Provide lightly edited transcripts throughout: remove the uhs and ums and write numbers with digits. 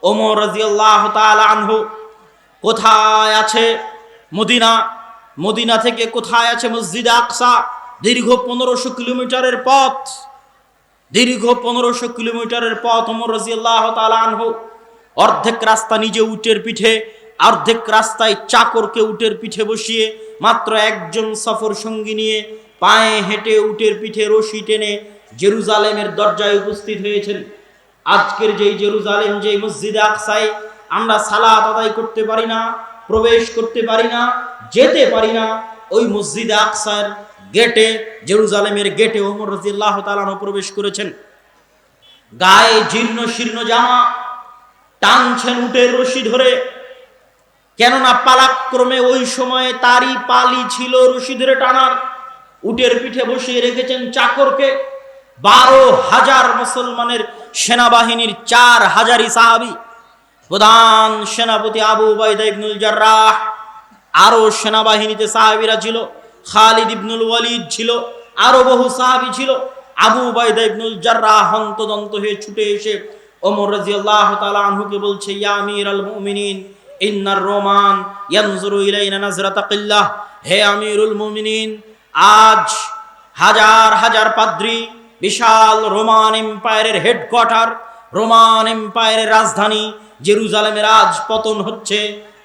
ওমর রাদিয়াল্লাহু তাআলা আনহু কোথায় আছে? মদিনা থেকে কোথায় আছে মসজিদে আকসা? দীর্ঘ 1500 কিলোমিটারের পথ। দীর্ঘ 1500 কিলোমিটারের পথ। ওমর রাদিয়াল্লাহু তাআলা আনহু অর্ধেক রাস্তা নিজে উটের পিঠে, অর্ধেক রাস্তায় চাকরকে উটের পিঠে বসিয়ে, মাত্র একজন সফর সঙ্গী নিয়ে পায়ে হেঁটে উটের পিঠে রশি টেনে জেরুজালেমের দরজায় উপস্থিত হয়েছেন। আজকের যেই জেরুজালেম, যেই মসজিদে আকসায় আমরা সালাত আদায় করতে পারি না, প্রবেশ করতে পারি না, যেতে পারি না, ওই মসজিদে আকসার গেটে, জেরুজালেমের গেটে ওমর রাদিয়াল্লাহু তাআলা প্রবেশ করেছেন। গায়ে জীর্ণ শীর্ণ জামা, টানছেন উটের রশি ধরে। কেননা পালাক্রমে ওই সময়ে তারই পালি ছিল রশি ধরে টানার। উটের পিঠে বসিয়ে রেখেছেন চাকরকে। 12,000 মুসলমানের সেনাবাহিনীর 4,000 সাহাবী, প্রধান সেনাপতি আবু উবাইদা ইবনুল জাররাহ, আরো সেনাবাহিনীতে সাহাবীরা ছিল, খালিদ ইবনুল ওয়ালিদ ছিল, আরো বহু সাহাবী ছিল। আবু উবাইদা ইবনুল জাররাহ হন্তদন্ত হয়ে ছুটে এসে ওমর রাদিয়াল্লাহু তাআলা আনহুকে বলছে, ইয়া আমিরাল মুমিনিন ইন্নার রোমান ইয়ানজুরু ইলাইনা নাজরাতা কিল্লাহ। হে আমিরুল মুমিনিন, আজ হাজার হাজার পাদ্রী, বিশাল রোমান এম্পায়ারের হেডকোয়ার্টার, রোমান এম্পায়ারের রাজধানী জেরুজালেমের আজ পতন হচ্ছে।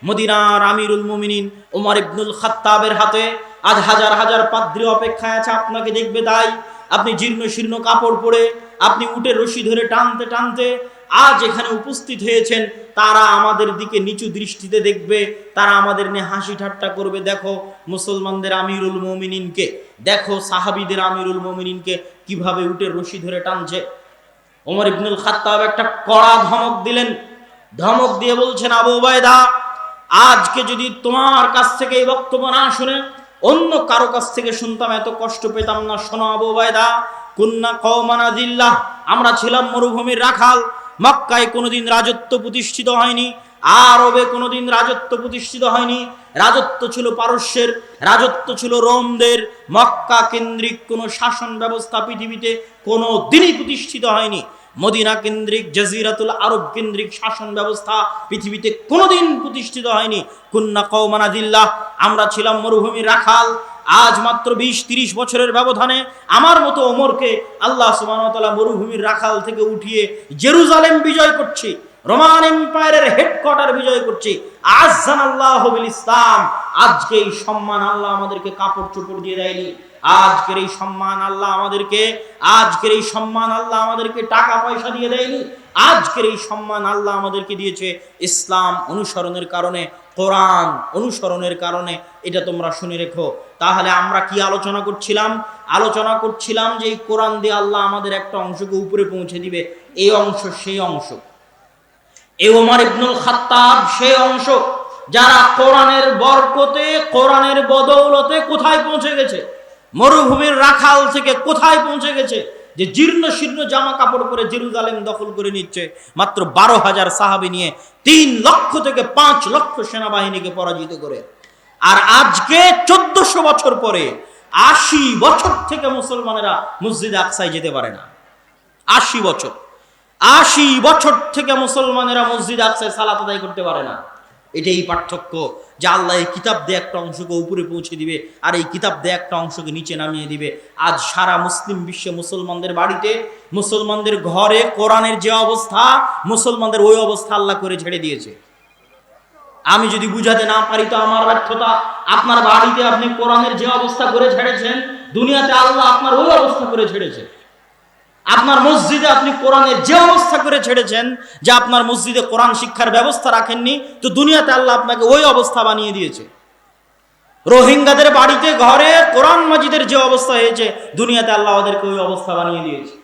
মদিনার আমিরুল মুমিনিন ওমর ইবনুল খাত্তাবের হাতে আজ হাজার হাজার পাদ্রী অপেক্ষায় আছে আপনাকে দেখবে। তাই আপনি জীর্ণ শীর্ণ কাপড় পরে, আপনি উটের রশি ধরে টানতে টানতে আজ এখানে উপস্থিত হয়েছেন। তারা আমাদের দিকে নিচু দৃষ্টিতে দেখবে, তারা আমাদের নিয়ে হাসি ঠাট্টা করবে। দেখো মুসলমানদের আমিরুল মুমিনিনকে, দেখো সাহাবীদের আমিরুল মুমিনিনকে কিভাবে উটের রশি ধরে টানছে। ওমর ইবনুল খাত্তাব একটা কড়া ধমক দিলেন। ধমক দিয়ে বলছেন, আবু উবাইদা, আজকে যদি তোমার কাছ থেকে এই বক্তব্য না শুনে অন্য কারো কাছ থেকে শুনতাম, এত কষ্ট পেতাম না। শোনো আবু উবাইদা, কুন্না কওমান আযিল্লাহ, আমরা ছিলাম মরুভূমির রাখাল। মক্কায় কোনোদিন রাজত্ব প্রতিষ্ঠিত হয়নি, আরবে কোনোদিন রাজত্ব প্রতিষ্ঠিত হয়নি। রাজত্ব ছিল পারস্যের, রাজত্ব ছিল রোমদের। মক্কা কেন্দ্রিক কোনো শাসন ব্যবস্থা পৃথিবীতে কোনো দিনই প্রতিষ্ঠিত হয়নি। মদিনা কেন্দ্রিক, জাজিরাতুল আরব কেন্দ্রিক শাসন ব্যবস্থা পৃথিবীতে কোনোদিন প্রতিষ্ঠিত হয়নি। কুন্না কওমান আযিল্লাহ, আমরা ছিলাম মরুভূমির রাখাল। আজ মাত্র 20-30 বছরের ব্যবধানে আমার মতো ওমরকে আল্লাহ সুবহানাহু ওয়া তাআলা মরুভূমির রাখাল থেকে উঠিয়ে জেরুজালেম বিজয় করছি, রোমান এম্পায়ারের হেডকোয়ার্টার বিজয় করছি। আযযানাল্লাহু বিল ইসলাম। আজকে এই সম্মান আল্লাহ আমাদেরকে কাপড় চোপড় দিয়ে দেয়নি। আজকের এই সম্মান আল্লাহ আমাদেরকে টাকা পয়সা দিয়ে দেয়নি। আজকের এই সম্মান আল্লাহ আমাদেরকে দিয়েছে ইসলাম অনুসরণের কারণে, কোরআন অনুসরণের কারণে। এটা তোমরা শুনে রেখো। তাহলে আমরা কি আলোচনা করছিলাম যে এই কোরআন দিয়ে আল্লাহ আমাদের একটা অংশকে উপরে পৌঁছে দিবে। এই অংশ সেই অংশ, এই ওমর ইবনুল খাত্তাব সেই অংশ যারা কোরআনের বরকতে, কোরআনের বদৌলতে কোথায় পৌঁছে গেছে, মরুভূমির রাখাল থেকে কোথায় পৌঁছে গেছে, যে জীর্ণ শীর্ণ জামা কাপড় পরে জেরুজালেম দখল করে নিচ্ছে মাত্র 12,000 সাহাবী নিয়ে, 3 লক্ষ থেকে 5 লক্ষ সেনাবাহিনীকে পরাজিত করে। আর আজকে 1400 বছর পরে 80 বছর থেকে মুসলমানেরা মসজিদে আকসায় যেতে পারে না। 80 বছর থেকে মুসলমানেরা মসজিদে আকসায় সালাত আদায় করতে পারে না। এটাই পার্থক্য, যে আল্লাহ এই কিতাব দিয়ে একটা অংশকে উপরে পৌঁছে দিবে আর এই কিতাব দিয়ে একটা অংশকে নিচে নামিয়ে দিবে। আজ সারা মুসলিম বিশ্বে মুসলমানদের বাড়িতে, মুসলমানদের ঘরে কোরআনের যে অবস্থা, মুসলমানদের ওই অবস্থা আল্লাহ করে ছেড়ে দিয়েছে। আমি যদি বুঝাতে না পারি তো আমার ব্যর্থতা। আপনার বাড়িতে আপনি কোরআনের যে অবস্থা করে ছেড়েছেন, দুনিয়াতে আল্লাহ আপনার ওই অবস্থা করে ছেড়েছে। আপনার মসজিদে আপনি কোরআনের যে অবস্থা করে ছেড়েছেন, যে আপনার মসজিদে কোরআন শিক্ষার ব্যবস্থা রাখেননি, তো দুনিয়াতে আল্লাহ আপনাকে ওই অবস্থা বানিয়ে দিয়েছে। রোহিঙ্গাদের বাড়িতে ঘরে কোরআন মাজিদের যে অবস্থা হয়েছে, দুনিয়াতে আল্লাহ ওদেরকে ওই অবস্থা বানিয়ে দিয়েছে।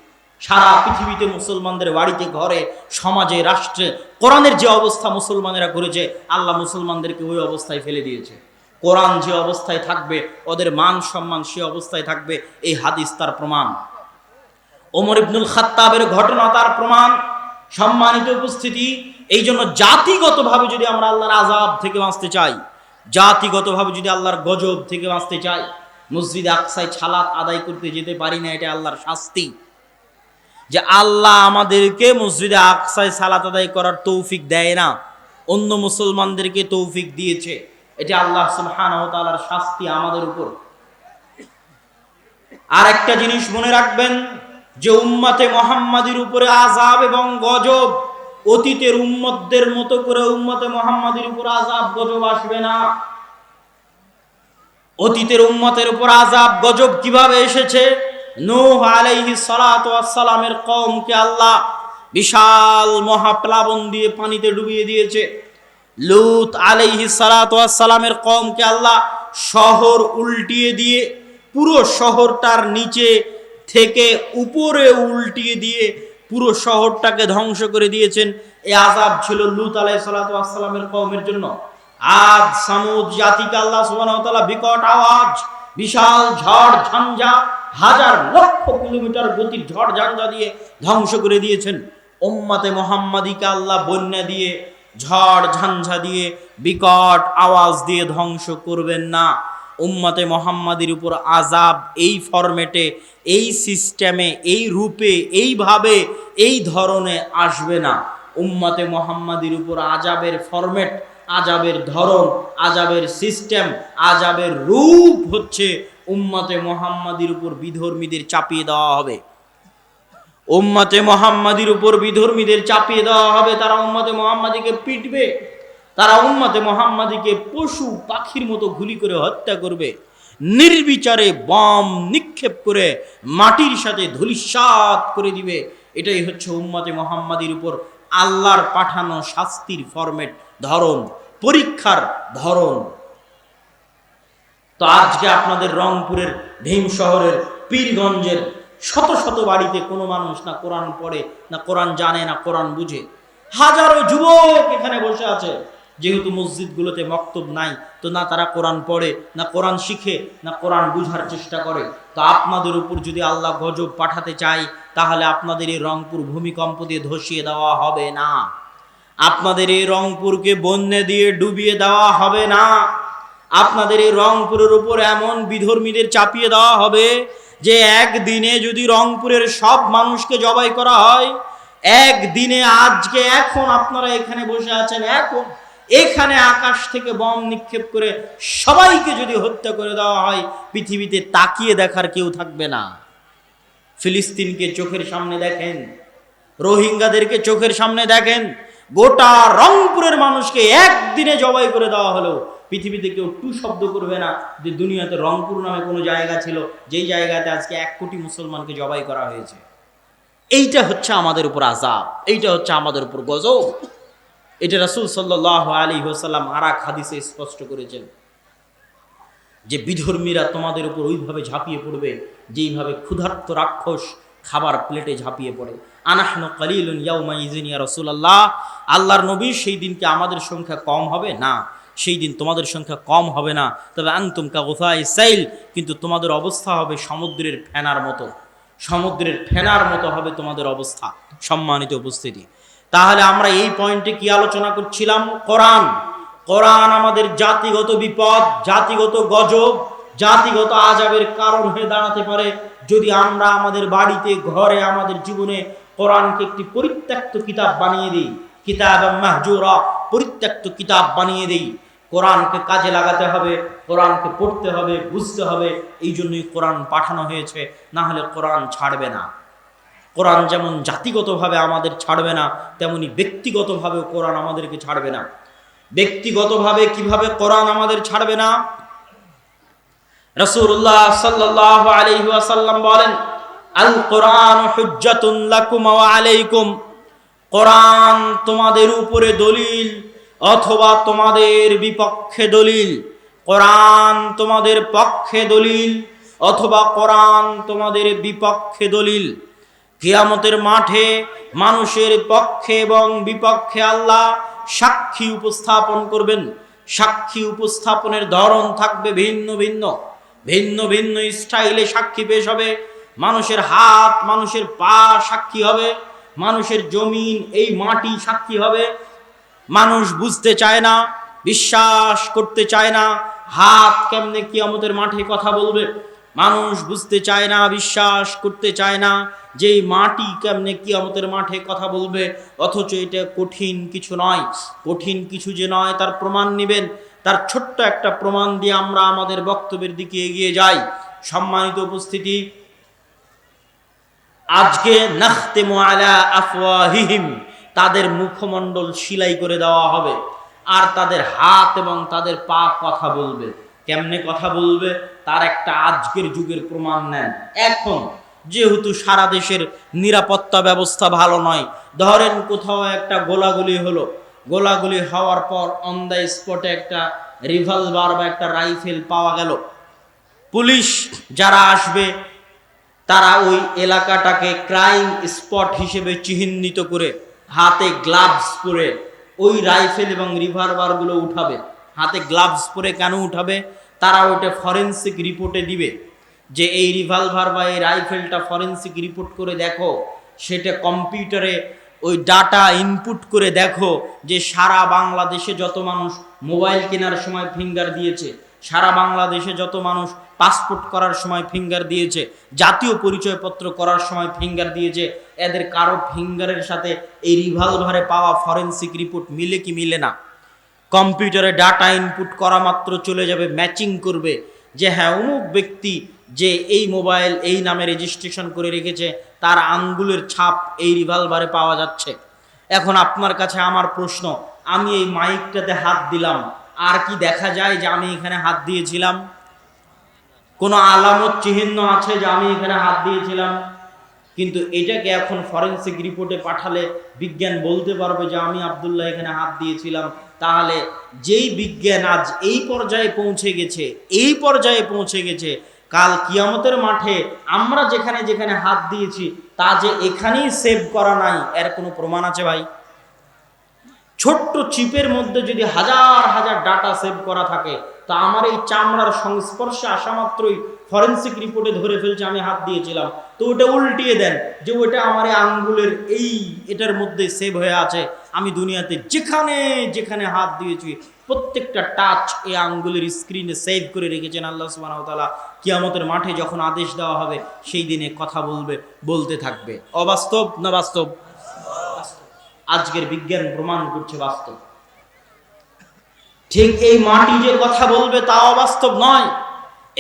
সারা পৃথিবীতে মুসলমানদের বাড়িতে ঘরে সমাজে রাষ্ট্রে কোরআনের যে অবস্থা মুসলমানেরা করেছে, আল্লাহ মুসলমানদেরকে ওই অবস্থায় ফেলে দিয়েছে। কোরআন যে অবস্থায় থাকবে ওদের মান সম্মান সে অবস্থায় থাকবে। এই হাদিস তার প্রমাণ, ওমর ইবনুল খাত্তাবের ঘটনা তার প্রমাণ। সম্মানিত উপস্থিতি, এই জন্য জাতিগতভাবে যদি আমরা আল্লাহর আযাব থেকে বাঁচতে চাই, জাতিগতভাবে যদি আল্লাহর গজব থেকে বাঁচতে চাই, মসজিদে আকসায় সালাত আদায় করতে যেতে পারি না, এটা আল্লাহর শাস্তি। যে আল্লাহ আমাদেরকে মসজিদে আকসায় সালাত আদায় করার তৌফিক দেয় না, অন্য মুসলমানদেরকে তৌফিক দিয়েছে। এটা আল্লাহ সুবহানাহু ওয়া তাআলার শাস্তি আমাদের উপর। আর একটা জিনিস মনে রাখবেন যে উম্মতে মুহাম্মাদির উপরে আযাব এবং গজব অতীতের উম্মতদের মতো করে উম্মতে মুহাম্মাদির উপর আযাব গজব আসবে না। অতীতের উম্মতের উপর আযাব গজব কিভাবে এসেছে? নূহ আলাইহিস সালাতু ওয়াস সালামের কওমকে আল্লাহ বিশাল মহাপ্লাবন দিয়ে পানিতে ডুবিয়ে দিয়েছে। লূত আলাইহিস সালাতু ওয়াস সালামের কওমকে আল্লাহ শহর উল্টিয়ে দিয়ে পুরো শহরটার নিচে থেকে উপরে উল্টিয়ে দিয়ে পুরো শহরটাকে ধ্বংস করে দিয়েছেন। এই আযাব ছিল লূত আলাইহিস সালাতু ওয়াস সালামের কওমের জন্য। আদ সামুদ জাতিকে আল্লাহ সুবহানাহু ওয়া তাআলা বিকট আওয়াজ, বিশাল ঝড় ঝঞ্ঝা, হাজার লক্ষ কিলোমিটার গতির ঝড় ঝঞ্ঝা দিয়ে ধ্বংস করে দিয়েছেন। উম্মতে মুহাম্মাদিকে আল্লাহ বন্যা দিয়ে, ঝড় ঝঞ্ঝা দিয়ে, বিকট আওয়াজ দিয়ে ধ্বংস করবেন না। উম্মতে মুহাম্মাদির উপর আযাব এই ফরম্যাটে, এই সিস্টেমে, এই রূপে, এইভাবে, এই ধরনে আসবে না। উম্মতে মুহাম্মাদির উপর আযাবের ফরম্যাট, আযাবের ধরন, আযাবের সিস্টেম, আযাবের রূপ হচ্ছে উম্মতে মুহাম্মাদির উপর বিধর্মীদের চাপিয়ে দেওয়া হবে। উম্মতে মুহাম্মাদির উপর বিধর্মীদের চাপিয়ে দেওয়া হবে। তারা উম্মতে মুহাম্মাদিকে পিটবে, তারা উম্মতে মুহাম্মাদিকে পশু পাখির মতো গুলি করে হত্যা করবে, নির্বিচারে বম নিক্ষেপ করে মাটির সাথে ধূলিসাৎ করে দিবে। এটাই হচ্ছে উম্মতে মুহাম্মাদির উপর আল্লাহর পাঠানো শাস্তির ফরম্যাট, ধরন, পরীক্ষার ধরন। তো আজকে আপনাদের রংপুরের ভীম শহরের পীরগঞ্জের শত শত বাড়িতে কোনো মানুষ না কোরআন পড়ে, না কোরআন জানে, না কোরআন বুঝে। হাজারো যুবক এখানে বসে আছে, যেহেতু মসজিদগুলোতে মক্তব নাই, তো না তারা কোরআন পড়ে, না কোরআন শিখে, না কোরআন বুঝার চেষ্টা করে। তো আপনাদের উপর যদি আল্লাহ গজব পাঠাতে চায়, তাহলে আপনাদের এই রংপুর ভূমিকম্প দিয়ে ধসিয়ে দেওয়া হবে না, আপনাদের এই রংপুরকে বন্যা দিয়ে ডুবিয়ে দেওয়া হবে না, আপনাদের এই রংপুরের উপর এমন বিধর্মীদের চাপিয়ে দেওয়া হবে যে একদিনে যদি রংপুরের সব মানুষকে জবাই করা হয়, একদিনে, আজকে এখন আপনারা এখানে বসে আছেন, এখন এখানে আকাশ থেকে বম নিক্ষেপ করে সবাইকে যদি হত্যা করে দেওয়া হয়, পৃথিবীতে তাকিয়ে দেখার কেউ থাকবে না। ফিলিস্তিনকে চোখের সামনে দেখেন, রোহিঙ্গাদেরকে চোখের সামনে দেখেন, গোটা রংপুরের মানুষকে একদিনে জবাই করে দেওয়া হলো, পৃথিবীতে কেউ টু শব্দ করবে না যে দুনিয়াতে রংপুর নামে কোনো জায়গা ছিল যেই জায়গাতে আজকে 1 কোটি মুসলমানকে জবাই করা হয়েছে। এইটা হচ্ছে আমাদের উপর আযাব, এইটা হচ্ছে আমাদের উপর গজব। এটা রাসূল সাল্লাল্লাহু আলাইহি ওয়াসাল্লাম আরেক হাদিসে স্পষ্ট করেছেন যে বিধর্মীরা তোমাদের উপর ওইভাবে ঝাঁপিয়ে পড়বে যেইভাবে ক্ষুধার্ত রাক্ষস খাবার প্লেটে ঝাঁপিয়ে পড়ে। আনাহনু কালিলুন ইয়াউমাইযিন ইয়া রাসূলুল্লাহ, আল্লাহর নবী, সেই দিনকে আমাদের সংখ্যা কম হবে না, সেই দিন তোমাদের সংখ্যা কম হবে না, তবে আনতুম কাগুসাই সাইল, কিন্তু তোমাদের অবস্থা হবে সমুদ্রের ফেনার মতো, সমুদ্রের ফেনার মতো হবে তোমাদের অবস্থা। সম্মানিত উপস্থিতি, তাহলে আমরা এই পয়েন্টে কি আলোচনা করছিলাম? কোরআন। কোরআন আমাদের জাতিগত বিপদ, জাতিগত গজব, জাতিগত আযাবের কারণ হয়ে দাঁড়াতে পারে যদি আমরা আমাদের বাড়িতে, ঘরে, আমাদের জীবনে কোরআনকে একটি পরিত্যক্ত কিতাব বানিয়ে দিই, কিতাব মাহজুরা, পরিত্যক্ত কিতাব বানিয়ে দিই। কোরআনকে কাজে লাগাতে হবে, কোরআনকে পড়তে হবে, বুঝতে হবে। এই জন্যই কোরআন পাঠানো হয়েছে, না হলে কোরআন ছাড়বে না। কোরআন যেমন জাতিগতভাবে আমাদের ছাড়বে না, তেমনি ব্যক্তিগতভাবেও কোরআন আমাদেরকে ছাড়বে না। ব্যক্তিগতভাবে কিভাবে কোরআন আমাদের ছাড়বে না? রাসূলুল্লাহ সাল্লাল্লাহু আলাইহি ওয়াসাল্লাম বলেন, আল কোরআন হুজ্জাতুন লাকুম ওয়া আলাইকুম, কোরআন তোমাদের উপরে দলিল অথবা তোমাদের বিপক্ষে দলিল। কোরআন তোমাদের পক্ষে দলিল অথবা কোরআন তোমাদের বিপক্ষে দলিল। কিয়ামতের মাঠে মানুষের পক্ষে এবং বিপক্ষে আল্লাহ সাক্ষী উপস্থাপন করবেন। সাক্ষী উপস্থাপনের ধরন থাকবে ভিন্ন ভিন্ন, ভিন্ন ভিন্ন স্টাইলে সাক্ষী পেশ হবে। মানুষের হাত, মানুষের পা সাক্ষী হবে, মানুষের জমিন, এই মাটি সাক্ষী হবে। মানুষ বুঝতে চায় না, বিশ্বাস করতে চায় না, হাত কেমনে কিয়ামতের মাঠে কথা বলবে। মানুষ বুঝতে চায় না, বিশ্বাস করতে চায় না যে এই মাটি কেমনে কিয়ামতের মাঠে কথা বলবে, অথচ এটা কঠিন কিছু নয়। কঠিন কিছু যে নয় তার প্রমাণ নেবেন। তার ছোট্ট একটা প্রমাণ দিয়ে আমরা আমাদের বক্তব্যের দিকে এগিয়ে যাই। সম্মানিত উপস্থিতি, আজকে নাখতিমু আলা আফওয়াহিহিম, তাদের মুখমণ্ডল সিলাই করে দেওয়া হবে, আর তাদের হাত এবং তাদের পা কথা বলবে। কেমনে কথা বলবে তার একটা আজকের যুগের প্রমাণ নেন। এখন যেহেতু সারা দেশের নিরাপত্তা ব্যবস্থা ভালো নয়, ধরেন কোথাও একটা গোলাগুলি হলো, গোলাগুলি হওয়ার পর অন দ্য স্পটে একটা রিভলভার বা একটা রাইফেল পাওয়া গেল। পুলিশ যারা আসবে তারা ওই এলাকাটাকে ক্রাইম স্পট হিসেবে চিহ্নিত করে হাতে গ্লাভস পরে ওই রাইফেল এবং রিভলভারগুলো উঠাবে। হাতে গ্লাভস পরে কেন উঠাবে? তারা ওটা ফরেনসিক রিপোর্টে দিবে যে এই রিভলভার বা এই রাইফেলটা ফরেনসিক রিপোর্ট করে দেখো, সেটা কম্পিউটারে ওই ডাটা ইনপুট করে দেখো যে সারা বাংলাদেশে যত মানুষ মোবাইল কেনার সময় ফিঙ্গার দিয়েছে, সারা বাংলাদেশে যত মানুষ পাসপোর্ট করার সময় ফিঙ্গার দিয়েছে, জাতীয় পরিচয়পত্র করার সময় ফিঙ্গার দিয়েছে, এদের কারো ফিঙ্গারের সাথে এই রিভলভারে পাওয়া ফরেনসিক রিপোর্ট মিলে কি মিলে না? কম্পিউটারে ডাটা ইনপুট করা মাত্র চলে যাবে, ম্যাচিং করবে যে হ্যাঁ অমুক ব্যক্তি যে এই মোবাইল এই নামে রেজিস্ট্রেশন করে রেখেছে তার আঙ্গুলের ছাপ এই রিভলভারে পাওয়া যাচ্ছে। এখন আপনার কাছে আমার প্রশ্ন, আমি এই মাইকটাতে হাত দিলাম, আর কি দেখা যায় যে আমি এখানে হাত দিয়েছিলাম? কোনো আলামত চিহ্ন আছে যে আমি এখানে হাত দিয়েছিলাম? কিন্তু এটাকে এখন ফরেনসিক রিপোর্টে পাঠালে বিজ্ঞান বলতে পারবে যে আমি আব্দুল্লাহ এখানে হাত দিয়েছিলাম। তাহলে যেই বিজ্ঞান আজ এই পর্যায়ে পৌঁছে গেছে, কাল কিয়ামতের মাঠে আমরা যেখানে যেখানে হাত দিয়েছি তা যে এখানেই সেভ করা নাই, এর কোনো প্রমাণ আছে ভাই? ছোট্ট চিপের মধ্যে যদি হাজার হাজার ডাটা সেভ করা থাকে, তা আমার এই চামড়ার সংস্পর্শে আসা মাত্রই ফরেনসিক রিপোর্টে ধরে ফেলছে আমি হাত দিয়েছিলাম, তো ওটা উল্টিয়ে দেন যে ওটা আমার আঙ্গুলের এটার মধ্যে সেভ হয়ে আছে। আমি দুনিয়াতে যেখানে যেখানে হাত দিয়েছি প্রত্যেকটা টাচ এই আঙ্গুলের স্ক্রিনে সেভ করে রেখেছেন আল্লাহ সুবহানাহু ওয়া তাআলা। কিয়ামতের মাঠে যখন আদেশ দেওয়া হবে সেই দিনে কথা বলতে থাকবে। অবাস্তব না বাস্তব? আজকের বিজ্ঞান প্রমাণ করছে বাস্তব। ঠিক এই মাটি যে কথা বলবে তা অবাস্তব নয়,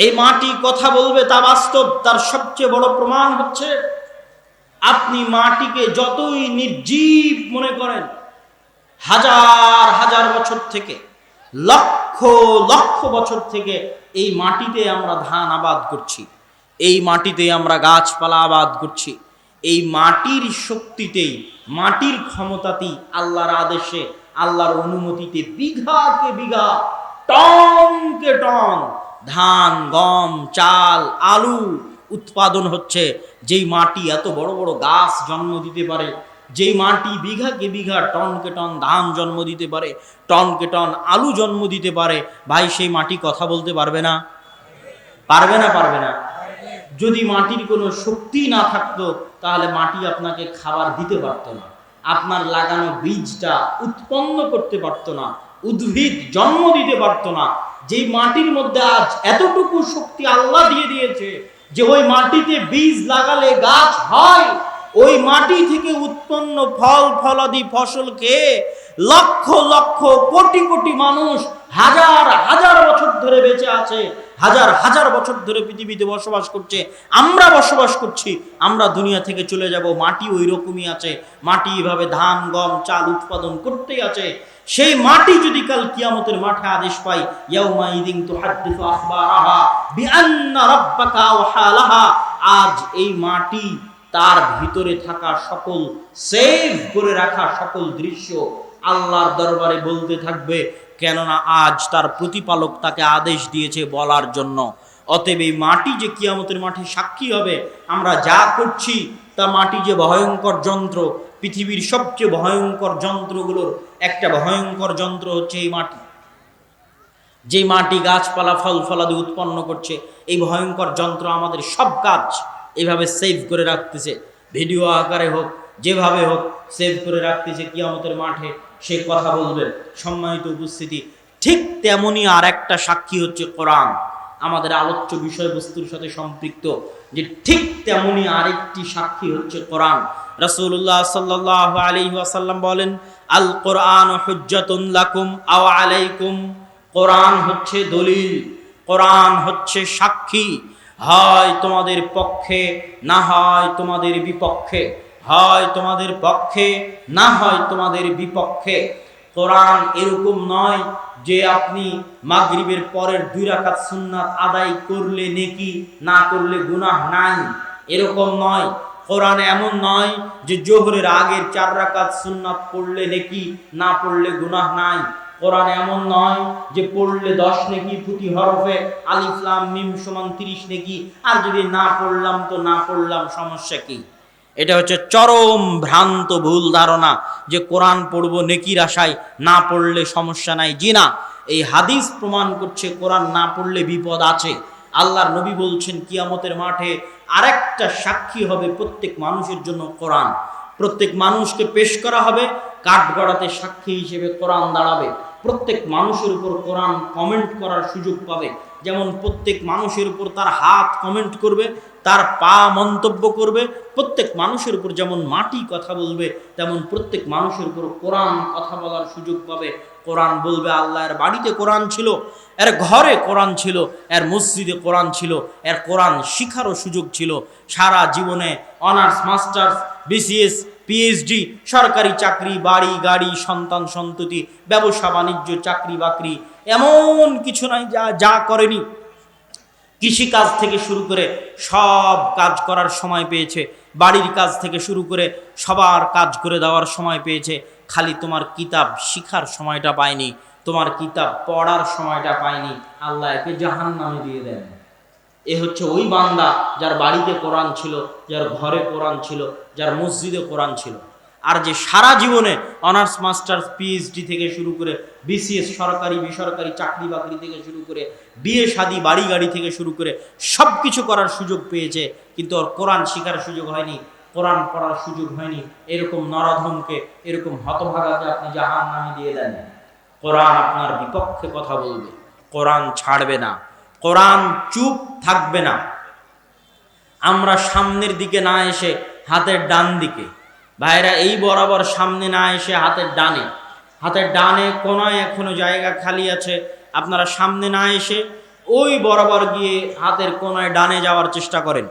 এই মাটি কথা বলবে তা বাস্তব। তার সবচেয়ে বড় প্রমাণ হচ্ছে আপনি মাটিকে যতই নির্জীব মনে করেন, হাজার হাজার বছর থেকে, লক্ষ লক্ষ বছর থেকে এই মাটিতে আমরা ধান আবাদ করছি, এই মাটিতে আমরা গাছপালা আবাদ করছি। এই মাটির শক্তিতেই, মাটির ক্ষমতাতেই, আল্লাহর আদেশে, আল্লাহর অনুমতিতে বিঘাকে বিঘা, টনকে টন ধান, গম, চাল, আলু উৎপাদন হচ্ছে। যেই মাটি এত বড় বড় গাছ জন্ম দিতে পারে, যেই মাটি বিঘাকে বিঘা, টনকে টন ধান জন্ম দিতে পারে, টনকে টন আলু জন্ম দিতে পারে, ভাই সেই মাটি কথা বলতে পারবে না? পারবে না? পারবে না? যদি মাটির কোনো শক্তি না থাকতো তাহলে মাটি আপনাকে খাবার দিতে পারত না, আপনার লাগানো বীজটা উৎপন্ন করতে পারত না, উদ্ভিদ জন্ম দিতে পারত না। যেই মাটির মধ্যে আজ এতটুকু শক্তি আল্লাহ দিয়ে দিয়েছে যে ওই মাটিতে বীজ লাগালে গাছ হয়, ওই মাটি থেকে উৎপন্ন ফল ফলাদি ফসল খেয়ে লক্ষ লক্ষ কোটি কোটি মানুষ হাজার হাজার বছর ধরে বেঁচে আছে, হাজার হাজার বছর ধরে পৃথিবীতে বসবাস করছে। আমরা বসবাস করছি, আমরা দুনিয়া থেকে চলে যাব, মাটি ওই রকমই আছে, মাটি এভাবে ধান, গম, চাল উৎপাদন করতেই আছে। সেই মাটি যদি কাল কিয়ামতের মাঠে আদেশ পাই, ইয়াউমা ইদিন তুহাদ্দিসু আখবারাহা বিআন্না রাব্বাকা ওয়াহালাহা, আজ এই মাটি তার ভিতরে থাকা সকল সেভ করে রাখা সকল দৃশ্য আল্লাহর দরবারে বলতে থাকবে, কেননা আজ তার প্রতিপালক তাকে আদেশ দিয়েছে বলার জন্য। অতএব এই মাটি যে কিয়ামতের মাঠে সাক্ষী হবে আমরা যা করছি, তা মাটি যে ভয়ঙ্কর যন্ত্র, পৃথিবীর সবচেয়ে ভয়ঙ্কর যন্ত্রগুলোর একটা ভয়ঙ্কর যন্ত্র হচ্ছে এই মাটি। যে মাটি গাছপালা ফল ফলাদি উৎপন্ন করছে, এই ভয়ঙ্কর যন্ত্র আমাদের সব কাজ এইভাবে সেভ করে রাখতেছে, ভিডিও আকারে হোক, যেভাবে হোক সেভ করে রাখতেছে। কিয়ামতের মাঠে সে কথা বলবে। সম্মানিত উপস্থিতি, ঠিক তেমনি আর একটা সাক্ষী হচ্ছে কোরআন। আমাদের আলোচ্য বিষয়বস্তুর সাথে সম্পৃক্ত, যে ঠিক তেমনি আরেকটি সাক্ষী হচ্ছে কোরআন। রাসূলুল্লাহ সাল্লাল্লাহু আলাইহি ওয়াসাল্লাম বলেন, আল কোরআন হুজ্জাতুন লাকুম আও আলাইকুম। কোরআন হচ্ছে দলিল, কোরআন হচ্ছে সাক্ষী, হয় তোমাদের পক্ষে না হয় তোমাদের বিপক্ষে, হয় তোমাদের পক্ষে না হয় তোমাদের বিপক্ষে। কোরআন এরকম নয় যে আপনি মাগরিবের পরের 2 রাকাত সুন্নাত আদায় করলে নেকি, না করলে গুনাহ নাই, এরকম নয়। কোরআন এমন নয় যে জোহরের আগের 4 রাকাত সুন্নাত পড়লে নেকি, না পড়লে গুনাহ নাই। কোরআন এমন নয় যে পড়লে 10 নেকি প্রতি হরফে, আলিফ লাম মিম সমান 30 নেকি, আর যদি না পড়লাম তো না পড়লাম, সমস্যা কি? এটা হচ্ছে চরম ভ্রান্ত ভুল ধারণা যে কোরআন পড়বো নেকির আশায়, না পড়লে সমস্যা নাই। জি না, এই হাদিস প্রমাণ করছে কোরআন না পড়লে বিপদ আছে। আল্লাহর নবী বলছেন কিয়ামতের মাঠে আরেকটা সাক্ষী হবে প্রত্যেক মানুষের জন্য কোরআন। প্রত্যেক মানুষকে পেশ করা হবে, কাঠগড়াতে সাক্ষী হিসেবে কোরআন দাঁড়াবে। প্রত্যেক মানুষের উপর কোরআন কমেন্ট করার সুযোগ পাবে। যেমন প্রত্যেক মানুষের উপর তার হাত কমেন্ট করবে, তার পা মন্তব্য করবে। প্রত্যেক মানুষের উপর যেমন মাটি কথা বলবে, তেমন প্রত্যেক মানুষের উপর কোরআন কথা বলার সুযোগ পাবে। কোরআন বলবে আল্লাহর বাড়িতে কোরআন ছিল, এর ঘরে কোরআন ছিল, এর মসজিদে কোরআন ছিল, এর কোরআন শিখারও সুযোগ ছিল। সারা জীবনে অনার্স, মাস্টার্স, বিসিএস, পিএইচডি, সরকারি চাকরি, বাড়ি গাড়ি, সন্তান সন্ততি, ব্যবসা বাণিজ্য, চাকরি বাকরি, এমন কিছু নাই যা করেনি। কৃষিকাজ থেকে শুরু করে সব কাজ করার সময় পেয়েছে, বাড়ির কাজ থেকে শুরু করে সবার কাজ করে দেওয়ার সময় পেয়েছে। খালি তোমার কিতাব শিখার সময়টা পায়নি, তোমার কিতাব পড়ার সময়টা পায়নি। আল্লাহ একে জাহান্নামে দিয়ে দেন। এ হচ্ছে ওই বান্দা যার বাড়িতে কোরআন ছিল, যার ঘরে কোরআন ছিল, যার মসজিদে কোরআন ছিল। আর যে সারা জীবনে অনার্স, মাস্টার্স, পিএইচডি থেকে শুরু করে বিসিএস, সরকারি বেসরকারি চাকরি বাকরি থেকে শুরু করে বিয়ে শাদী, বাড়ি গাড়ি থেকে শুরু করে সব কিছু করার সুযোগ পেয়েছে, কিন্তু ওর কোরআন শেখার সুযোগ হয়নি, কোরআন পড়ার সুযোগ হয়নি, এরকম নরধমকে, এরকম হতভাগাকে আপনি জাহান্নামে দিয়ে দেন। কোরআন আপনার বিপক্ষে কথা বলবে, কোরআন ছাড়বে না, কোরআন চুপ থাকবে না। আমরা সামনের দিকে না এসে হাতের ডান দিকে, ভাইরা এই বরাবর সামনে না এসে হাতের ডানে, হাতের ডানে কোনায় এখনো জায়গা খালি আছে, আপনারা সামনে না এসে ওই বরাবর গিয়ে হাতের কোনায় ডানে যাওয়ার চেষ্টা করেন।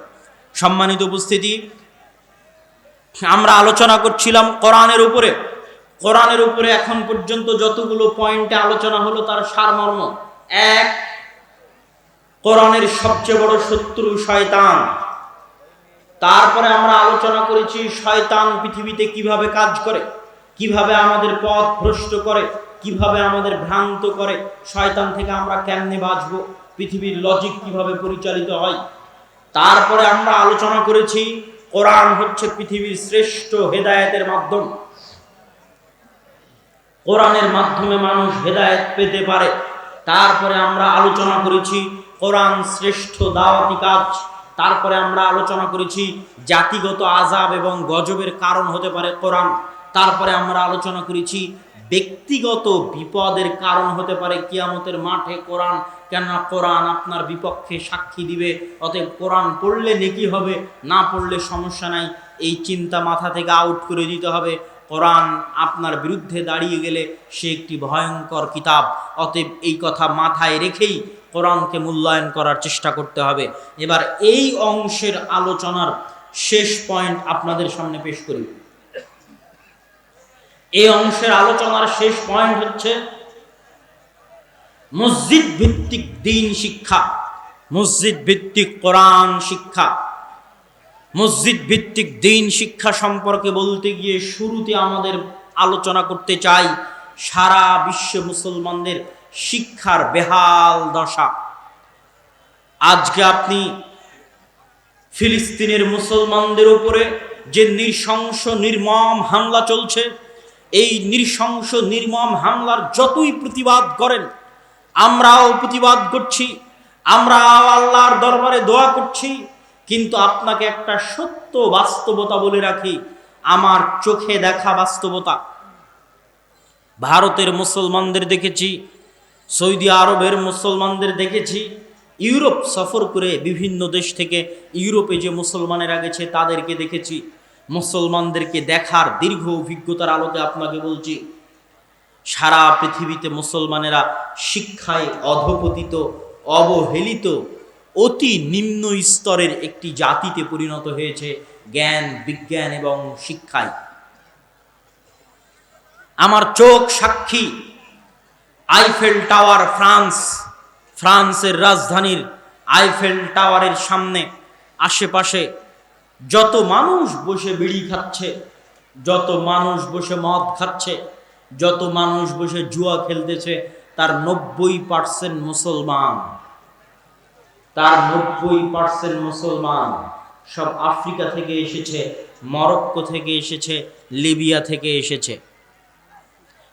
সম্মানিত উপস্থিতি, আমরা আলোচনা করছিলাম কোরআনের উপরে। কোরআনের উপরে এখন পর্যন্ত যতগুলো পয়েন্টে আলোচনা হলো তার সারমর্ম এক, কোরআনের সবচেয়ে বড় শত্রু শয়তান। তারপরে আমরা আলোচনা করেছি শয়তান পৃথিবীতে কিভাবে কাজ করে, কিভাবে আমাদের পথ ভ্রষ্ট করে, কিভাবে আমাদের ভ্রান্ত করে, শয়তান থেকে আমরা কেমনে বাঁচবো, পৃথিবীর লজিক কিভাবে পরিচালিত হয়। তারপরে আমরা আলোচনা করেছি কোরআন হচ্ছে পৃথিবীর শ্রেষ্ঠ হেদায়েতের মাধ্যম, কোরআনের মাধ্যমে মানুষ হেদায়েত পেতে পারে। তারপরে আমরা আলোচনা করেছি কোরআন শ্রেষ্ঠ দাওয়াতি কাজ। তারপরে আমরা আলোচনা করেছি জাতিগত আযাব এবং গজবের কারণ হতে পারে কোরআন। তারপরে আমরা আলোচনা করেছি ব্যক্তিগত বিপদের কারণ হতে পারে কিয়ামতের মাঠে কোরআন, কেননা কোরআন আপনার বিপক্ষে সাক্ষী দিবে। অতএব কোরআন পড়লে নেকি হবে, না পড়লে সমস্যা নাই। এই চিন্তা মাথা থেকে আউট করে দিতে হবে। কোরআন আপনার বিরুদ্ধে দাঁড়িয়ে গেলে সে একটি ভয়ঙ্কর কিতাব। অতএব এই কথা মাথায় রেখেই কোরআনকে মূল্যায়ন করার চেষ্টা করতে হবে। এবার এই অংশের আলোচনার শেষ পয়েন্ট আপনাদের সামনে পেশ করি। এই অংশের আলোচনার শেষ পয়েন্ট হচ্ছে মসজিদ ভিত্তিক দ্বীন শিক্ষা, মসজিদ ভিত্তিক কোরআন শিক্ষা। মসজিদ ভিত্তিক দ্বীন শিক্ষা সম্পর্কে বলতে গিয়ে শুরুতে আমাদের আলোচনা করতে চাই সারা বিশ্বে মুসলমানদের শিক্ষার বেহাল দশা। আজকে আপনি ফিলিস্তিনের মুসলমানদের উপরে যে নৃশংস নির্মম হামলা চলছে, এই নৃশংস নির্মম হামলার যতই প্রতিবাদ করেন, আমরাও প্রতিবাদ করছি, আমরাও আল্লাহর দরবারে দোয়া করছি, কিন্তু আপনাকে একটা সত্য বাস্তবতা বলে রাখি, আমার চোখে দেখা বাস্তবতা। ভারতের মুসলমানদের দেখেছি, সৌদি আরবের মুসলমানদের দেখেছি, ইউরোপ সফর করে বিভিন্ন দেশ থেকে ইউরোপে যে মুসলমানেরা গেছে তাদেরকে দেখেছি। মুসলমানদেরকে দেখার দীর্ঘ অভিজ্ঞতার আলোকে আপনাকে বলছি, সারা পৃথিবীতে মুসলমানেরা শিক্ষায় অধপতিত, অবহেলিত, অতি নিম্ন স্তরের একটি জাতিতে পরিণত হয়েছে জ্ঞান, বিজ্ঞান এবং শিক্ষায়। আমার চোখ সাক্ষী, আইফেল টাওয়ার, ফ্রান্সের রাজধানীর আইফেল টাওয়ারের সামনে আশেপাশে যত মানুষ বসে বিড়ি খাচ্ছে, যত মানুষ বসে মদ খাচ্ছে, যত মানুষ বসে জুয়া খেলতেছে, তার 90% মুসলমান। তার 90% মুসলমান। সব আফ্রিকা থেকে এসেছে, মরক্কো থেকে এসেছে, লিবিয়া থেকে এসেছে।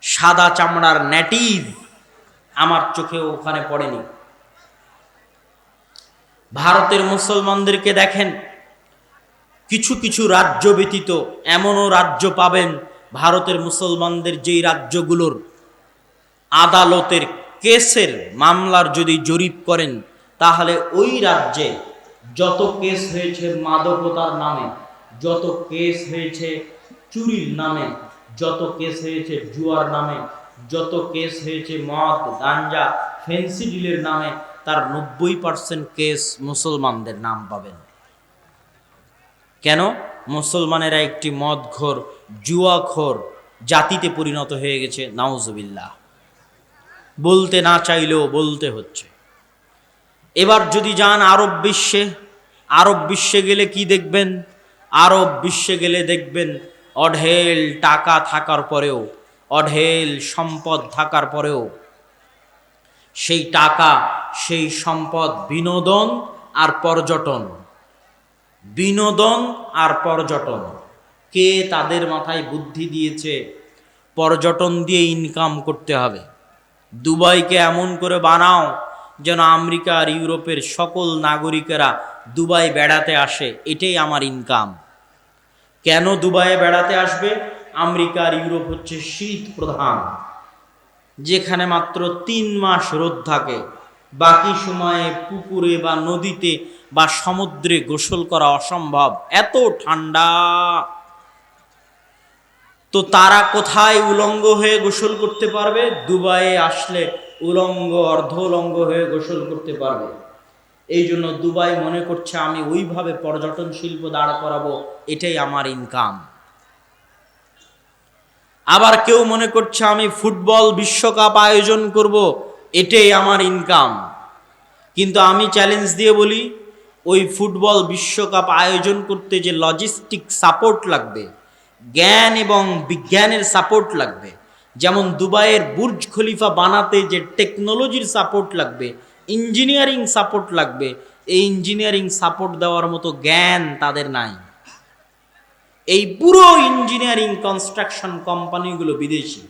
সাদা চামড়ার নেটিভ আমার চোখে ওখানে পড়েনি। ভারতের মুসলমানদেরকে দেখেন, কিছু কিছু রাজ্য ব্যতীত এমনও রাজ্য পাবেন ভারতের মুসলমানদের, যেই রাজ্যগুলোর আদালতের কেসের মামলার যদি জরিপ করেন, তাহলে ওই রাজ্যে যত কেস হয়েছে মাদকতার নামে, যত কেস হয়েছে চুরির নামে, যত কেস হয়েছে জুয়ার নামে, যত কেস হয়েছে মদ, গাঞ্জা, ফেন্সিডিলের নামে, তার 90% কেস মুসলমানদের নাম পাবেন। কেন? মুসলমানেরা একটি মদখোর, জুয়াখোর জাতিতে পরিণত হয়ে গেছে, নাউজুবিল্লাহ। বলতে না চাইলেও বলতে হচ্ছে। এবার যদি যান আরব বিশ্বে গেলে কি দেখবেন? আরব বিশ্বে গেলে দেখবেন অঢেল টাকা থাকার পরেও, অঢেল সম্পদ থাকার পরেও সেই টাকা, সেই সম্পদ বিনোদন আর পর্যটন, বিনোদন আর পর্যটন। কে তাদের মাথায় বুদ্ধি দিয়েছে পর্যটন দিয়ে ইনকাম করতে হবে? দুবাইকে এমন করে বানাও যেন আমেরিকা আর ইউরোপের সকল নাগরিকেরা দুবাই বেড়াতে আসে, এটাই আমার ইনকাম। কেন দুবাইয়ে বেড়াতে আসবে? আমেরিকা আর ইউরোপ হচ্ছে শীত প্রধান, যেখানে মাত্র 3 মাস রোদ থাকে, বাকি সময়ে পুকুরে বা নদীতে বা সমুদ্রে গোসল করা অসম্ভব, এত ঠান্ডা। তো তারা কোথায় উলঙ্গ হয়ে গোসল করতে পারবে? দুবাইয়ে আসলে উলঙ্গ, অর্ধ উলঙ্গ হয়ে গোসল করতে পারবে। এই জন্য দুবাই মনে করছে আমি ওইভাবে পর্যটন শিল্প দাঁড় করাবো, এটাই আমার ইনকাম। আবার কেউ মনে করছে আমি ফুটবল বিশ্বকাপ আয়োজন করব, এটাই আমার ইনকাম। কিন্তু আমি চ্যালেঞ্জ দিয়ে বলি, ওই ফুটবল বিশ্বকাপ আয়োজন করতে যে লজিস্টিক সাপোর্ট লাগবে, জ্ঞান এবং বিজ্ঞানের সাপোর্ট লাগবে, যেমন দুবাইয়ের বুর্জ খলিফা বানাতে যে টেকনোলজির সাপোর্ট লাগবে, ইঞ্জিনিয়ারিং সাপোর্ট লাগবে, এই ইঞ্জিনিয়ারিং সাপোর্ট দেওয়ার মতো জ্ঞান তাদের নাই। এই পুরো ইঞ্জিনিয়ারিং কনস্ট্রাকশন কোম্পানিগুলো বিদেশি,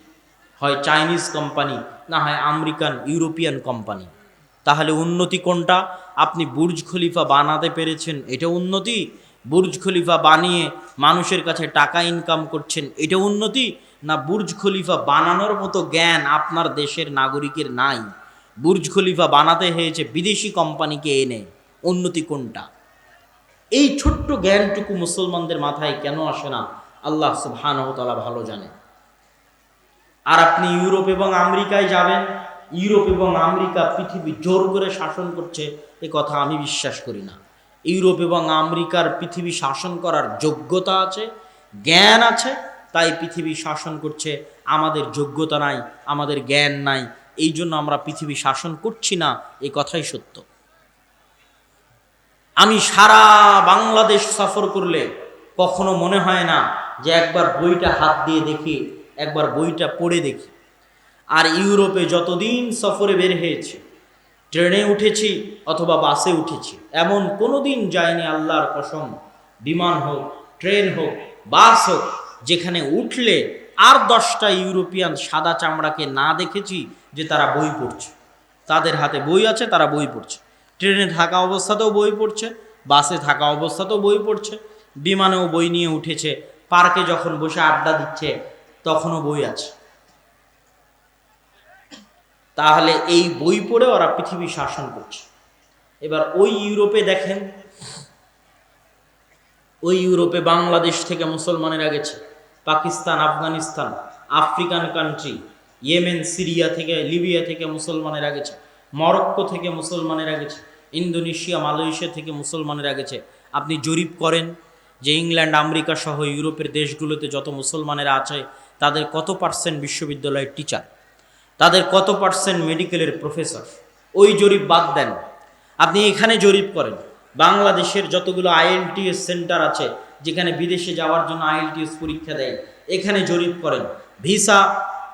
হয় চাইনিজ কোম্পানি, না হয় আমেরিকান, ইউরোপিয়ান কোম্পানি। তাহলে উন্নতি কোনটা? আপনি বুর্জ খলিফা বানাতে পেরেছেন, এটা উন্নতি? বুর্জ খলিফা বানিয়ে মানুষের কাছে টাকা ইনকাম করছেন, এটা উন্নতি? না বুর্জ খলিফা বানানোর মতো জ্ঞান আপনার দেশের নাগরিকের নাই, বুর্জ খলিফা বানাতে হয়েছে বিদেশি কোম্পানিকে এনে, উন্নতি কোনটা? এই ছোট্ট জ্ঞানটুকু মুসলমানদের মাথায় কেন আসে না, আল্লাহ সুবহানাহু ওয়া তাআলা ভালো জানে। আর আপনি ইউরোপ এবং আমেরিকায় যাবেন, ইউরোপ এবং আমেরিকা পৃথিবী জোর করে শাসন করছে, এ কথা আমি বিশ্বাস করি না। ইউরোপ এবং আমেরিকার পৃথিবী শাসন করার যোগ্যতা আছে, জ্ঞান আছে, তাই পৃথিবী শাসন করছে। আমাদের যোগ্যতা নাই, আমাদের জ্ঞান নাই, এই জন্য আমরা পৃথিবী শাসন করছি না, এ কথাই সত্য। আমি সারা বাংলাদেশ সফর করলে কখনো মনে হয় না যে একবার বইটা হাত দিয়ে দেখি, একবার বইটা পড়ে দেখি। আর ইউরোপে যতদিন সফরে বের হয়েছে, ট্রেনে উঠেছি অথবা বাসে উঠেছি, এমন কোনো দিন যায়নি আল্লাহর কসম, বিমান হোক, ট্রেন হোক, বাস হোক, যেখানে উঠলে আর 10টা ইউরোপিয়ান সাদা চামড়াকে না দেখেছি যে তারা বই পড়ছে। তাদের হাতে বই আছে, তারা বই পড়ছে। ট্রেনে থাকা অবস্থাতেও বই পড়ছে, বাসে থাকা অবস্থাতেও বই পড়ছে, বিমানেও বই নিয়ে উঠেছে, পার্কে যখন বসে আড্ডা দিচ্ছে তখনও বই আছে। তাহলে এই বই পড়ে ওরা পৃথিবী শাসন করছে। এবার ওই ইউরোপে দেখেন, ওই ইউরোপে বাংলাদেশ থেকে মুসলমানেরা গেছে, Pakistan, Afghanistan, African country, Yemen, Syria থেকে, লিবিয়া থেকে মুসলমানেরা গেছে, মরক্কো থেকে মুসলমানেরা গেছে, ইন্দোনেশিয়া, মালয়েশিয়া থেকে মুসলমানেরা গেছে। আপনি জরিপ করেন যে ইংল্যান্ড, আমেরিকা সহ ইউরোপের দেশগুলোতে যত মুসলমানেরা আছে তাদের কত পার্সেন্ট বিশ্ববিদ্যালয়ের টিচার, তাদের কত পার্সেন্ট মেডিকেলের প্রফেসর। ওই জরিপ বাদ দেন, আপনি এখানে জরিপ করেন বাংলাদেশের যতগুলো IELTS সেন্টার আছে যেখানে বিদেশে যাওয়ার জন্য IELTS পরীক্ষা দেয়, এখানে জরিপ করেন। ভিসা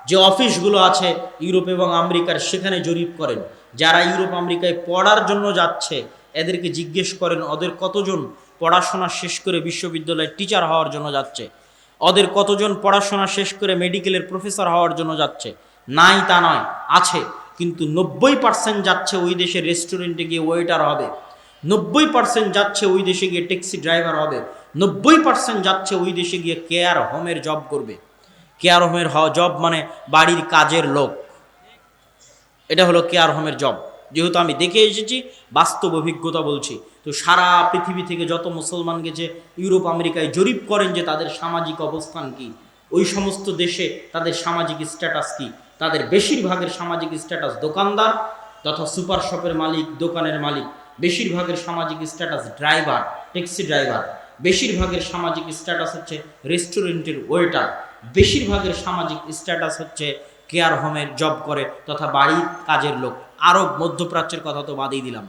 যে অফিসগুলো আছে ইউরোপ এবং আমেরিকার, সেখানে জরিপ করেন। যারা ইউরোপ আমেরিকায় পড়ার জন্য যাচ্ছে এদেরকে জিজ্ঞেস করেন ওদের কতজন পড়াশোনা শেষ করে বিশ্ববিদ্যালয়ের টিচার হওয়ার জন্য যাচ্ছে, ওদের কতজন পড়াশোনা শেষ করে মেডিকেলের প্রফেসর হওয়ার জন্য যাচ্ছে। নাই তা নয়, আছে, কিন্তু 90% যাচ্ছে ওই দেশের রেস্টুরেন্টে গিয়ে ওয়েটার হবে, 90% যাচ্ছে ওই দেশে গিয়ে ট্যাক্সি ড্রাইভার হবে, 90% যাচ্ছে ওই দেশে গিয়ে কেয়ার হোমের জব করবে। কেয়ার হোমের জব মানে বাড়ির কাজের লোক, এটা হলো কেয়ার হোমের জব। যেহেতু আমি দেখে এসেছি, বাস্তব অভিজ্ঞতা বলছি। তো সারা পৃথিবী থেকে যত মুসলমান গেছে ইউরোপ আমেরিকায়, জরিপ করেন যে তাদের সামাজিক অবস্থান কি, ওই সমস্ত দেশে তাদের সামাজিক স্ট্যাটাস কি। তাদের বেশিরভাগের সামাজিক স্ট্যাটাস দোকানদার তথা সুপার শপের মালিক, দোকানের মালিক। বেশিরভাগের সামাজিক স্ট্যাটাস ড্রাইভার, ট্যাক্সি ড্রাইভার। বেশিরভাগের সামাজিক স্ট্যাটাস হচ্ছে রেস্টুরেন্টের ওয়েটার। বেশিরভাগের সামাজিক স্ট্যাটাস হচ্ছে কেয়ার হোমের জব করে তথা বাড়ির কাজের লোক। আরব, মধ্যপ্রাচ্যের কথা তো বাদই দিলাম।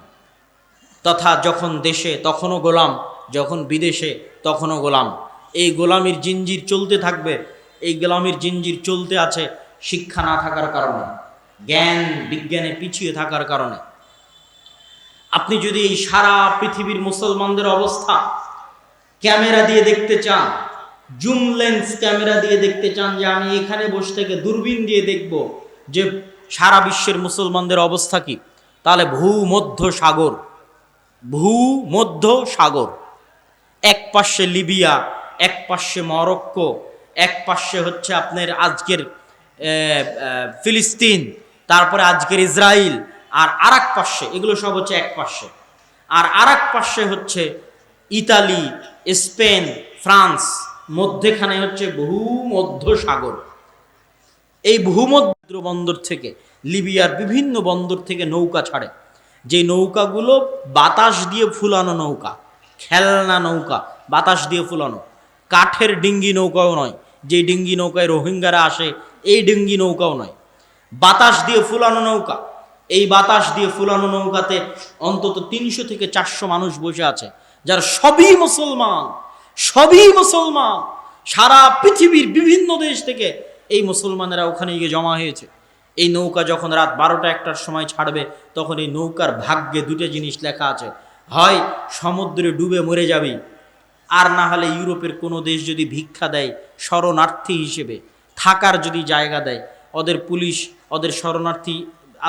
তথা যখন দেশে তখনও গোলাম, যখন বিদেশে তখনও গোলাম। এই গোলামির জিঞ্জির চলতে থাকবে। এই গোলামির জিঞ্জির চলতে আছে শিক্ষা না থাকার কারণে, জ্ঞান বিজ্ঞানে পিছিয়ে থাকার কারণে। আপনি যদি এই সারা পৃথিবীর মুসলমানদের অবস্থা ক্যামেরা দিয়ে দেখতে চান, জুম লেন্স ক্যামেরা দিয়ে দেখতে চান, যে আমি এখানে বসে থেকে দূরবীন দিয়ে দেখব যে সারা বিশ্বের মুসলমানদের অবস্থা কি, তাহলে ভূমধ্য সাগর, ভূমধ্য সাগর, এক পাশে লিবিয়া, এক পাশে মরক্কো, এক পাশে হচ্ছে আপনার আজকের ফিলিস্তিন, তারপরে আজকের ইসরায়েল, আর আরেক পাশে, এগুলো সব হচ্ছে এক পাশে, আর আরেক পাশে হচ্ছে ইতালি, স্পেন, ফ্রান্স, মধ্যেখানে হচ্ছে ভূমধ্য সাগর। এই ভূমধ্য বন্দর থেকে, লিবিয়ার বিভিন্ন বন্দর থেকে নৌকা ছাড়ে, যে নৌকাগুলো বাতাস দিয়ে ফুলানো নৌকা, খেলনা নৌকা, বাতাস দিয়ে ফুলানো, কাঠের ডিঙ্গি নৌকাও নয়, যে ডিঙ্গি নৌকায় রোহিঙ্গারা আসে এই ডিঙ্গি নৌকাও নয়, বাতাস দিয়ে ফুলানো নৌকা। এই বাতাস দিয়ে ফুলানো নৌকাতে অন্তত 300 থেকে 400 মানুষ বসে আছে, যারা সবই মুসলমান, সবই মুসলমান। সারা পৃথিবীর বিভিন্ন দেশ থেকে এই মুসলমানেরা ওখানে গিয়ে জমা হয়েছে। এই নৌকা যখন রাত 12টা-1টার সময় ছাড়বে, তখন এই নৌকার ভাগ্যে দুটো জিনিস লেখা আছে, হয় সমুদ্রে ডুবে মরে যাবি, আর না হলে ইউরোপের কোনো দেশ যদি ভিক্ষা দেয় শরণার্থী হিসেবে, থাকার যদি জায়গা দেয়, ওদের পুলিশ ওদের শরণার্থী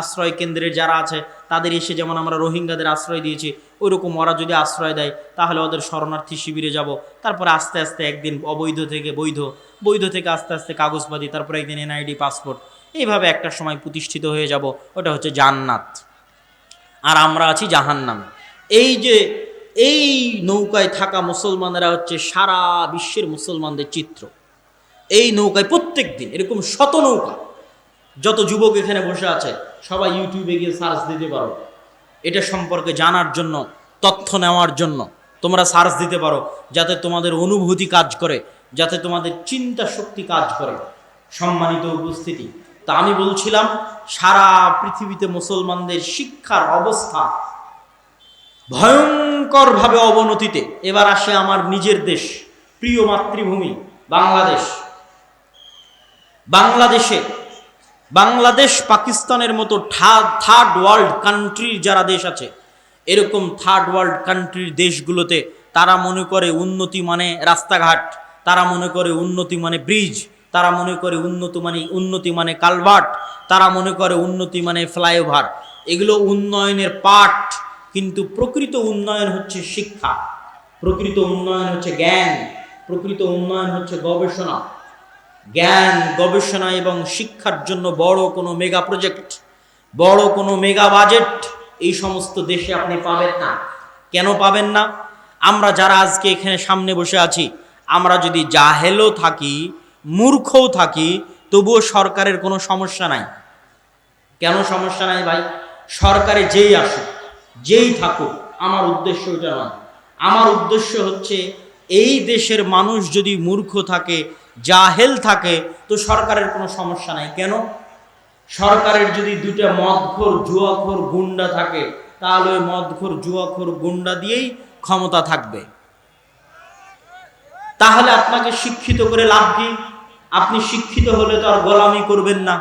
আশ্রয় কেন্দ্রের যারা আছে তাদের এসে, যেমন আমরা রোহিঙ্গাদের আশ্রয় দিয়েছি, ওইরকম ওরা যদি আশ্রয় দেয় তাহলে ওদের শরণার্থী শিবিরে যাব। তারপরে আস্তে আস্তে একদিন অবৈধ থেকে বৈধ, বৈধ থেকে আস্তে আস্তে কাগজপাতি, তারপরে একদিন NID পাসপোর্ট, এইভাবে একটা সময় প্রতিষ্ঠিত হয়ে যাব। ওটা হচ্ছে জান্নাত, আর আমরা আছি জাহান্নামে। এই যে এই নৌকায় থাকা মুসলমানেরা হচ্ছে সারা বিশ্বের মুসলমানদের চিত্র। এই নৌকায় প্রত্যেক দিন এরকম শত নৌকা। যত যুবক এখানে বসে আছে সবাই ইউটিউবে গিয়ে সার্চ দিতে পারো, এটা সম্পর্কে জানার জন্য, তথ্য নেওয়ার জন্য তোমরা সার্চ দিতে পারো, যাতে তোমাদের অনুভূতি কাজ করে, যাতে তোমাদের চিন্তা শক্তি কাজ করে। সম্মানিত উপস্থিতি, তা আমি বলছিলাম সারা পৃথিবীতে মুসলমানদের শিক্ষার অবস্থা ভয়ঙ্করভাবে অবনতিতে। এবার আসে আমার নিজের দেশ, প্রিয় মাতৃভূমি বাংলাদেশ। বাংলাদেশ পাকিস্তানের মতো থার্ড ওয়ার্ল্ড কান্ট্রির যারা দেশ আছে, এরকম থার্ড ওয়ার্ল্ড কান্ট্রির দেশগুলোতে তারা মনে করে উন্নতি মানে রাস্তাঘাট, তারা মনে করে উন্নতি মানে ব্রিজ, তারা মনে করে উন্নতি মানে কালভার্ট, তারা মনে করে উন্নতি মানে ফ্লাইওভার। এগুলো উন্নয়নের পার্ট, কিন্তু প্রকৃত উন্নয়ন হচ্ছে শিক্ষা, প্রকৃত উন্নয়ন হচ্ছে জ্ঞান, প্রকৃত উন্নয়ন হচ্ছে গবেষণা। জ্ঞান, গবেষণা এবং শিক্ষার জন্য বড় কোনো মেগা প্রজেক্ট, বড় কোনো মেগা বাজেট এই সমস্ত দেশে আপনি পাবেন না। কেন পাবেন না? আমরা যারা আজকে এখানে সামনে বসে আছি, আমরা যদি জাহেলও থাকি, মূর্খও থাকি, তবুও সরকারের কোনো সমস্যা নাই। কেন সমস্যা নাই ভাই? সরকারে যেই আসুক, যেই থাকুক, আমার উদ্দেশ্য এটা নয়। আমার উদ্দেশ্য হচ্ছে এই দেশের মানুষ যদি মূর্খ থাকে, জাহেল থাকে, তো সরকারের কোনো সমস্যা নাই। কেন? সরকারের যদি দুইটা মদখোর জুয়াখোর গুন্ডা থাকে, তাহলে ওই মদখোর জুয়াখোর গুন্ডা দিয়েই ক্ষমতা থাকবে। তাহলে আপনাকে শিক্ষিত করে লাভ কি? আপনি শিক্ষিত হলে তো আর গোলামি করবেন না।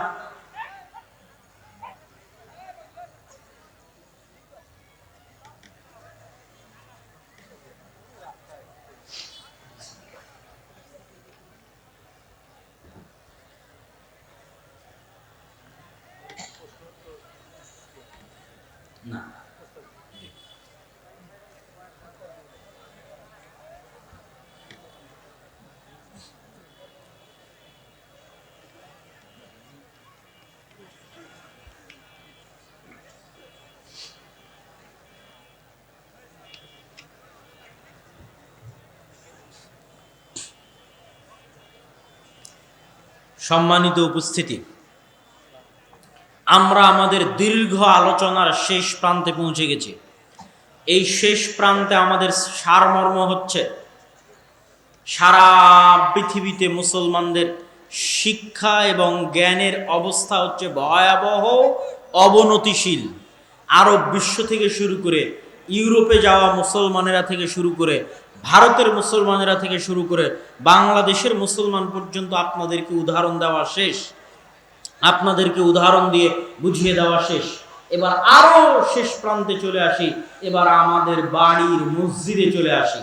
না, সম্মানিত উপস্থিতি, আমরা আমাদের দীর্ঘ আলোচনার শেষ প্রান্তে পৌঁছে গেছি। এই শেষ প্রান্তে আমাদের সারমর্ম হচ্ছে, সারা পৃথিবীতে মুসলমানদের শিক্ষা এবং জ্ঞানের অবস্থা হচ্ছে ভয়াবহ, অবনতিশীল। আরব বিশ্ব থেকে শুরু করে, ইউরোপে যাওয়া মুসলমানেরা থেকে শুরু করে, ভারতের মুসলমানেরা থেকে শুরু করে, বাংলাদেশের মুসলমান পর্যন্ত আপনাদেরকে উদাহরণ দেওয়া শেষ, আপনাদেরকে উদাহরণ দিয়ে বুঝিয়ে দেওয়া শেষ। এবার আরো শেষ প্রান্তে চলে আসি, এবার আমাদের বাড়ির মসজিদে চলে আসি,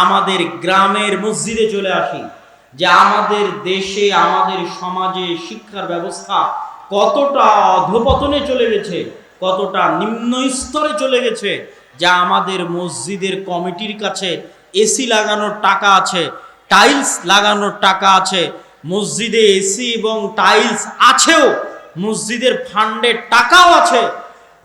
আমাদের গ্রামের মসজিদে চলে আসি, যে আমাদের দেশে, আমাদের সমাজে শিক্ষার ব্যবস্থা কতটা অধপতনে চলে গেছে, কতটা নিম্ন স্তরে চলে গেছে, যা আমাদের মসজিদের কমিটির কাছে এসি লাগানোর টাকা আছে, টাইলস লাগানোর টাকা আছে, মসজিদে এসি এবং টাইলস আছেও, মসজিদের ফান্ডের টাকাও আছে,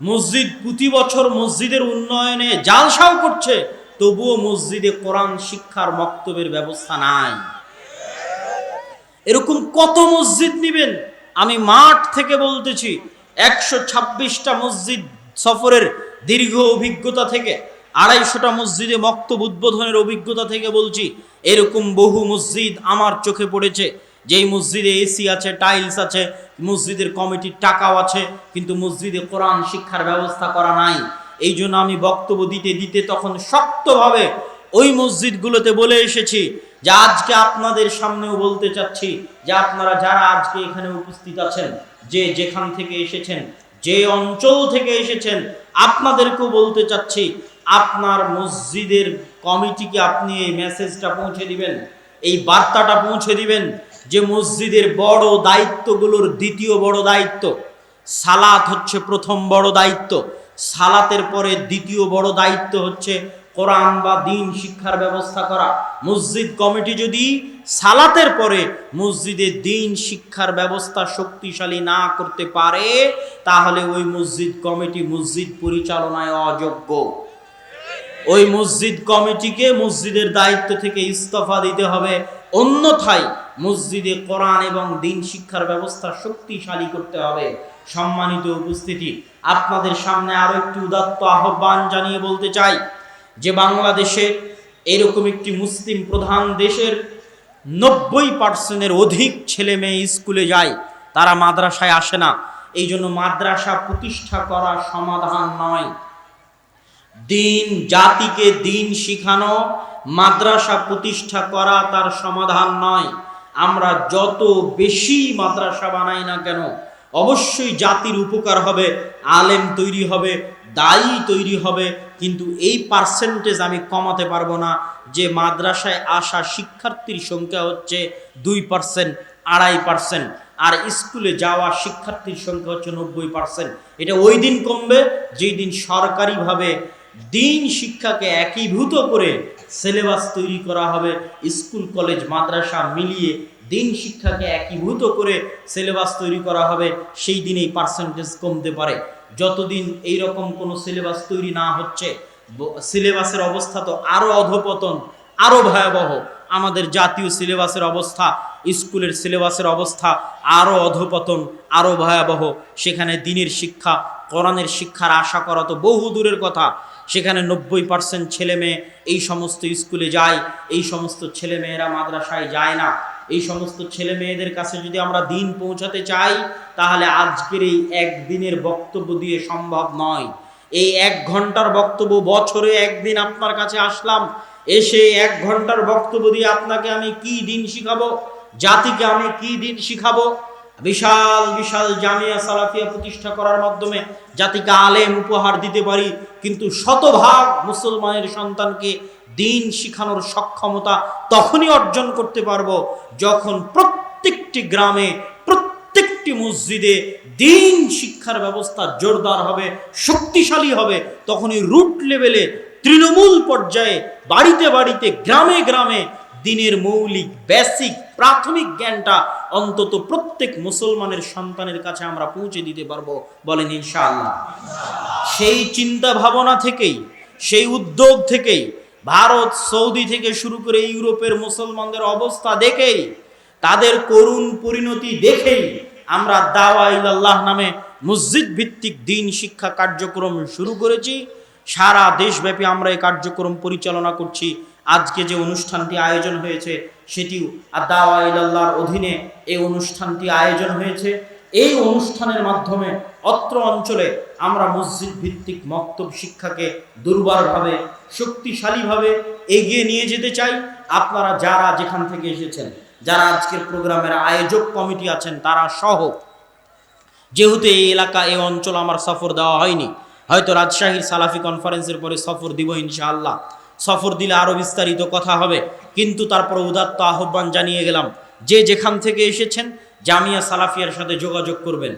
মসজিদ প্রতি বছর মসজিদের উন্নয়নে জালসাও করছে, তবুও মসজিদে কোরআন শিক্ষার মক্তবের ব্যবস্থা নাই। এরকম কত মসজিদ নিবেন? আমি মাঠ থেকে বলতেছি, 126টা মসজিদ সফরের দীর্ঘ অভিজ্ঞতা থেকে, 250টা মসজিদে মক্তব উদ্বোধনের অভিজ্ঞতা থেকে বলছি, এরকম বহু মসজিদ আমার চোখে পড়েছে, যেই মসজিদে এসি আছে, টাইলস আছে, মসজিদের কমিটির টাকাও আছে, কিন্তু মসজিদে কোরআন শিক্ষার ব্যবস্থা করা নাই। এই জন্য আমি বক্তব্য দিতে দিতে তখন শক্তভাবে ওই মসজিদগুলোতে বলে এসেছি, যে আজকে আপনাদের সামনেও বলতে চাচ্ছি, যে আপনারা যারা আজকে এখানে উপস্থিত আছেন, যে যেখান থেকে এসেছেন, যে অঞ্চল থেকে এসেছেন, আপনাদেরকেও বলতে চাচ্ছি, আপনার মসজিদের কমিটিকে আপনি এই মেসেজটা পৌঁছে দিবেন, এই বার্তাটা পৌঁছে দিবেন, যে মসজিদের বড় দায়িত্বগুলোর দ্বিতীয় বড় দায়িত্ব সালাত হচ্ছে প্রথম বড় দায়িত্ব, সালাতের পরে দ্বিতীয় বড় দায়িত্ব হচ্ছে কোরআন বা দ্বীন শিক্ষার ব্যবস্থা করা। মসজিদ কমিটি যদি সালাতের পরে মসজিদে দ্বীন শিক্ষার ব্যবস্থা শক্তিশালী না করতে পারে, তাহলে ওই মসজিদ কমিটি মসজিদ পরিচালনায় অযোগ্য। ওই মসজিদ কমিটিকে মসজিদের দায়িত্ব থেকে ইস্তফা দিতে হবে, অন্যথায় মসজিদে কোরআন এবং দ্বীন শিক্ষার ব্যবস্থা শক্তিশালী করতে হবে। সম্মানিত উপস্থিতি, আপনাদের সামনে আরো একটি উদাত্ত আহ্বান জানিয়ে বলতে চাই, যে বাংলাদেশে এরকম একটি মুসলিম প্রধান দেশের 90% অধিক ছেলে মেয়ে স্কুলে যায়, তারা মাদ্রাসায় আসে না। এই জন্য মাদ্রাসা প্রতিষ্ঠা করা সমাধান নয়। দিন জাতিকে দিন শিখানো, মাদ্রাসা প্রতিষ্ঠা করা তার সমাধান নয়। আমরা যত বেশি মাদ্রাসা বানাই না কেন, অবশ্যই জাতির উপকার হবে, আলেম তৈরি হবে, দায়ী তৈরি হবে, কিন্তু এই পার্সেন্টেজ আমি কমাতে পারবো না, যে মাদ্রাসায় আসা শিক্ষার্থীর সংখ্যা হচ্ছে 2%, 2.5%, আর স্কুলে যাওয়া শিক্ষার্থীর সংখ্যা হচ্ছে 90%। এটা ওই দিন কমবে যেই দিন সরকারিভাবে দিন শিক্ষাকে একীভূত করে সিলেবাস তৈরি করা হবে, স্কুল কলেজ মাদ্রাসা মিলিয়ে দিন শিক্ষাকে একীভূত করে সিলেবাস তৈরি করা হবে, সেই দিন এই পার্সেন্টেজ কমতে পারে। যতদিন এই রকম কোনো সিলেবাস তৈরি না হচ্ছে, সিলেবাসের অবস্থা তো আরো অধপতন, আরো ভয়াবহ। আমাদের জাতীয় সিলেবাসের অবস্থা, স্কুলের সিলেবাসের অবস্থা আরো অধপতন, আরো ভয়াবহ। সেখানে দ্বীনের শিক্ষা, কোরআনের শিক্ষার আশা করা তো বহু দূরের কথা। সেখানে 90% ছেলে মেয়ে এই সমস্ত স্কুলে যায়, এই সমস্ত ছেলে মেয়েরা মাদ্রাসায় যায় না। এই সমস্ত ছেলে মেয়েদের কাছে যদি আমরা দিন পৌঁছাতে চাই, তাহলে আজকের এই একদিনের বক্তব্য দিয়ে সম্ভব নয়। এই 1 ঘন্টার বক্তব্য, বছরে একদিন আপনার কাছে আসলাম, এসে 1 ঘন্টার বক্তব্য দিয়ে আপনাকে আমি কি দিন শিখাবো, জাতিকে আমি কি দিন শিখাবো? বিশাল বিশাল জামিয়া সালাফিয়া প্রতিষ্ঠা করার মাধ্যমে জাতিকে আলেম উপহার দিতে পারি, কিন্তু শতভাগ মুসলমানের সন্তানকে দিন শিখানোর সক্ষমতা তখনই অর্জন করতে পারবো যখন প্রত্যেকটি গ্রামে, প্রত্যেকটি মসজিদে দিন শিক্ষার ব্যবস্থা জোরদার হবে, শক্তিশালী হবে। তখনই রুট লেভেলে, তৃণমূল পর্যায়ে, বাড়িতে বাড়িতে, গ্রামে গ্রামে দিনের মৌলিক বেসিক প্রাথমিক জ্ঞানটা অন্তত প্রত্যেক মুসলমানের সন্তানের কাছে আমরা পৌঁছে দিতে পারবো। বলেন ইনশাআল্লাহ। সেই চিন্তা ভাবনা থেকেই, সেই উদ্যোগ থেকেই, ভারত, সৌদি থেকে শুরু করে ইউরোপের মুসলমানদের অবস্থা দেখেই, তাদের করুণ পরিণতি দেখেই আমরা দাওয়া ইলাল্লাহ নামে মসজিদ ভিত্তিক দ্বীন শিক্ষা কার্যক্রম শুরু করেছি। সারা দেশব্যাপী আমরা এই কার্যক্রম পরিচালনা করছি। আজকে যে অনুষ্ঠানটি আয়োজন হয়েছে সেটিও দাওয়া ইলাল্লাহর অধীনে এই অনুষ্ঠানটি আয়োজন হয়েছে। এই অনুষ্ঠানের মাধ্যমে অত্র অঞ্চলে আমরা মসজিদ ভিত্তিক মক্তব শিক্ষাকে দুর্বারভাবে, শক্তিশালীভাবে এগিয়ে নিয়ে যেতে চাই। আপনারা যারা যেখান থেকে এসেছেন, যারা আজকের প্রোগ্রামের আয়োজক কমিটি আছেন, তারা সহ, যেহেতু এই এলাকা, এই অঞ্চল আমার সফর দেওয়া হয়নি, হয়তো রাজশাহীর সালাফি কনফারেন্সের পরে সফর দিব ইনশাআল্লাহ। সফর দিলে আরও বিস্তারিত কথা হবে, কিন্তু তারপর উদাত্ত আহ্বান জানিয়ে গেলাম, যে যেখান থেকে এসেছেন জামিয়া সালাফিয়ার সাথে যোগাযোগ করবেন।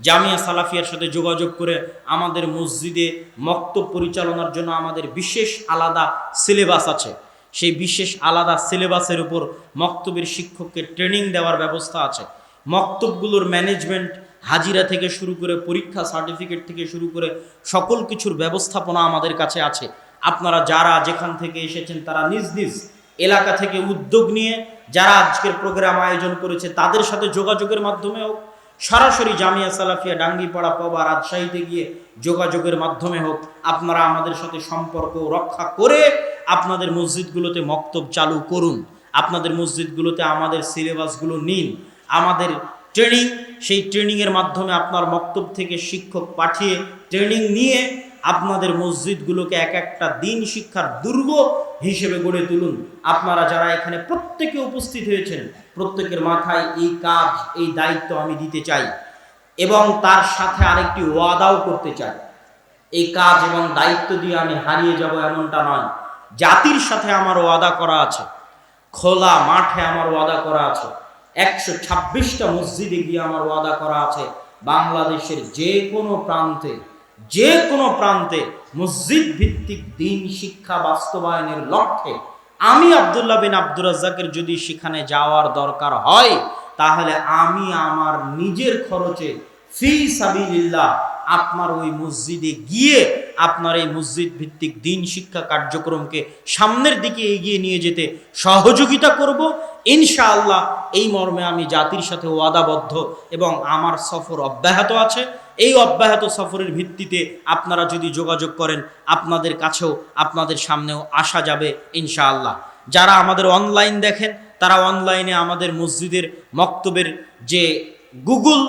জামিয়া সালাফিয়ার সাথে যোগাযোগ করে আমাদের মসজিদে মক্তব পরিচালনার জন্য আমাদের বিশেষ আলাদা সিলেবাস আছে। সেই বিশেষ আলাদা সিলেবাসের উপর মক্তবের শিক্ষককে ট্রেনিং দেওয়ার ব্যবস্থা আছে। মক্তবগুলোর ম্যানেজমেন্ট, হাজিরা থেকে শুরু করে পরীক্ষা, সার্টিফিকেট থেকে শুরু করে সকল কিছুর ব্যবস্থাপনা আমাদের কাছে আছে। আপনারা যারা যেখান থেকে এসেছেন তারা নিজ নিজ এলাকা থেকে উদ্যোগ নিয়ে যারা আজকের প্রোগ্রাম আয়োজন করেছে তাদের সাথে যোগাযোগের মাধ্যমে হোক, সরাসরি জামিয়া সালাফিয়া ডাঙ্গিপাড়া পবা রাজশাহীতে গিয়ে যোগাযোগের মাধ্যমে হোক, আপনারা আমাদের সাথে সম্পর্ক রক্ষা করে আপনাদের মসজিদগুলোতে মক্তব চালু করুন। আপনাদের মসজিদগুলোতে আমাদের সিলেবাসগুলো নিন, আমাদের ট্রেনিং, সেই ট্রেনিংয়ের মাধ্যমে আপনার মক্তব থেকে শিক্ষক পাঠিয়ে ট্রেনিং নিয়ে আপনাদের মসজিদগুলোকে এক একটা দিন শিক্ষার দুর্গ হিসেবে গড়ে তুলুন। আপনারা যারা এখানে প্রত্যেকে উপস্থিত হয়েছেন, প্রত্যেকের মাথায় এই কাজ, এই দায়িত্ব আমি দিতে চাই এবং তার সাথে আরেকটি ওয়াদাও করতে চাই। এই কাজ এবং দায়িত্ব দিয়ে আমি হারিয়ে যাব এমনটা নয়। জাতির সাথে আমার ওয়াদা করা আছে, খোলা মাঠে আমার ওয়াদা করা আছে, 126টা মসজিদে গিয়ে আমার ওয়াদা করা আছে। বাংলাদেশের যে কোনো প্রান্তে মসজিদ ভিত্তিক দ্বীন শিক্ষা বাস্তবায়নের লক্ষ্যে আমি আব্দুল্লাহ বিন আব্দুর রাজ্জাকের যদি সেখানে যাওয়ার দরকার হয়, তাহলে আমি আমার নিজের খরচে ফি সাবিলিল্লাহ আপনার ওই মসজিদে গিয়ে আপনার এই মসজিদ ভিত্তিক দ্বীন শিক্ষা কার্যক্রমকে সামনের দিকে এগিয়ে নিয়ে যেতে সহযোগিতা করব ইনশাআল্লাহ। এই মর্মে আমি জাতির সাথে ওয়াদাবদ্ধ এবং আমার সফর অব্যাহত আছে। এই অব্যাহত সফরের ভিত্তিতে আপনারা যদি যোগাযোগ করেন, আপনাদের কাছেও, আপনাদের সামনেও আসা যাবে ইনশাআল্লাহ। যারা আমাদের অনলাইন দেখেন, তারা অনলাইনে আমাদের মসজিদের মক্তবের যে গুগল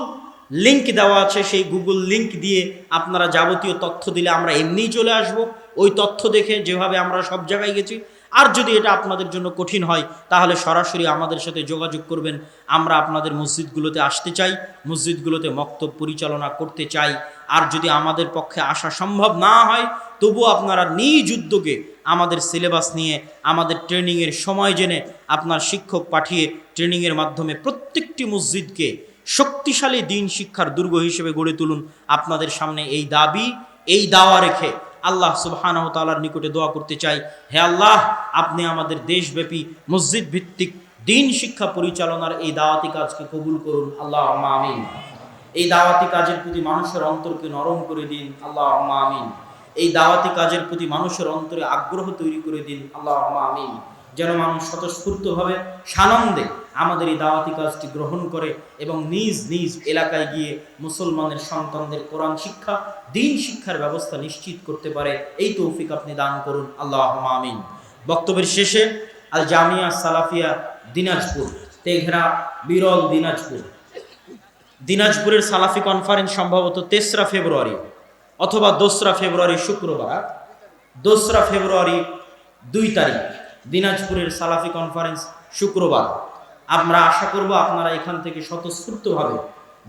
লিংক দেওয়া আছে, সেই গুগল লিংক দিয়ে আপনারা যাবতীয় তথ্য দিলে আমরা এমনিই চলে আসব ওই তথ্য দেখে, যেভাবে আমরা সব জায়গায় গেছি। আর যদি এটা আপনাদের জন্য কঠিন হয়, তাহলে সরাসরি আমাদের সাথে যোগাযোগ করবেন। আমরা আপনাদের মসজিদগুলোতে আসতে চাই, মসজিদগুলোতে মক্তব পরিচালনা করতে চাই। আর যদি আমাদের পক্ষে আসা সম্ভব না হয়, তবুও আপনারা নিজ উদ্যোগে আমাদের সিলেবাস নিয়ে, আমাদের ট্রেনিংয়ের সময় জেনে আপনার শিক্ষক পাঠিয়ে ট্রেনিংয়ের মাধ্যমে প্রত্যেকটি মসজিদকে শক্তিশালী দ্বীন শিক্ষার দুর্গ হিসেবে গড়ে তুলুন। আপনাদের সামনে এই দাবি, এই দাওয়া রেখে আল্লাহ সুবহানাহু ওয়া তাআলার নিকটে দোয়া করতে চাই, হে আল্লাহ, আপনি আমাদের দেশব্যাপী মসজিদ ভিত্তিক দ্বীন শিক্ষা পরিচালনার এই দাওয়াতি কাজকে কবুল করুন। আল্লাহুম্মা আমিন। এই দাওয়াতি কাজের প্রতি মানুষের অন্তরকে নরম করে দিন, আল্লাহুম্মা আমিন। এই দাওয়াতি কাজের প্রতি মানুষের অন্তরে আগ্রহ তৈরি করে দিন, আল্লাহুম্মা আমিন। যেন মানুষ স্বতঃস্ফূর্তভাবে সানন্দে আমাদের এই দাওয়াতি কাজটি গ্রহণ করে এবং নিজ নিজ এলাকায় গিয়ে মুসলমানের সন্তানদের কোরআন শিক্ষা, দ্বীন শিক্ষার ব্যবস্থা নিশ্চিত করতে পারে। এই তৌফিক আপনি দান করুন, আল্লাহুম্মা আমিন। বক্তব্যের শেষে আল জামিয়া সালাফিয়া দিনাজপুর, তেঘরা, বিরল, দিনাজপুরের সালাফি কনফারেন্স সম্ভবত 3রা ফেব্রুয়ারি অথবা 2রা ফেব্রুয়ারি শুক্রবার, 2রা ফেব্রুয়ারি 2 তারিখ দিনাজপুরের সালাফি কনফারেন্স শুক্রবার। আমরা আশা করব আপনারা এখান থেকে স্বতঃস্ফূর্তভাবে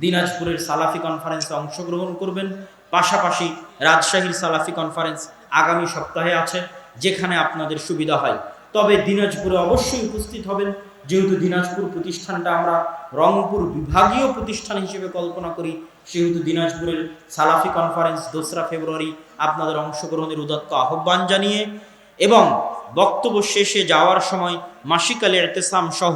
দিনাজপুরের সালাফি কনফারেন্সে অংশগ্রহণ করবেন। পাশাপাশি রাজশাহীর সালাফি কনফারেন্স আগামী সপ্তাহে আছে, যেখানে আপনাদের সুবিধা হয়। তবে দিনাজপুরে অবশ্যই উপস্থিত হবেন, যেহেতু দিনাজপুর প্রতিষ্ঠানটা আমরা রংপুর বিভাগীয় প্রতিষ্ঠান হিসেবে কল্পনা করি, সেহেতু দিনাজপুরের সালাফি কনফারেন্স 2রা ফেব্রুয়ারি আপনাদের অংশগ্রহণের উদাত্ত আহ্বান জানিয়ে এবং বক্তব্য শেষে যাওয়ার সময় মাসিক আল ইতিসাম সহ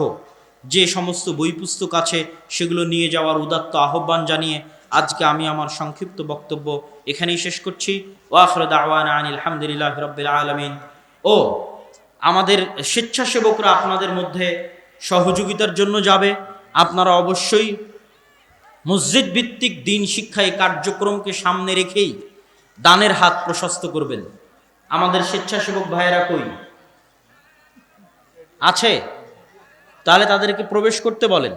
যে সমস্ত বই পুস্তক আছে সেগুলো নিয়ে যাওয়ার উদাত্ত আহ্বান জানিয়ে আজকে আমি আমার সংক্ষিপ্ত বক্তব্য এখানেই শেষ করছি। ওয়া আখিরু দাওয়ানা আনিল হামদুলিল্লাহি রাব্বিল আলামিন। ও আমাদের স্বেচ্ছাসেবকরা আপনাদের মধ্যে সহযোগিতার জন্য যাবে। আপনারা অবশ্যই মসজিদ ভিত্তিক দ্বীন শিক্ষা এই কার্যক্রমকে সামনে রেখেই দানের হাত প্রশস্ত করবেন। আমাদের স্বেচ্ছাসেবক ভাইয়েরা কই আছে? তাহলে তাদেরকে প্রবেশ করতে বলেন।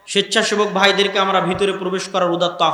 স্বেচ্ছাসেবক ভাইদেরকে আমরা ভিতরে প্রবেশ করার উদাত্ত আহ্বান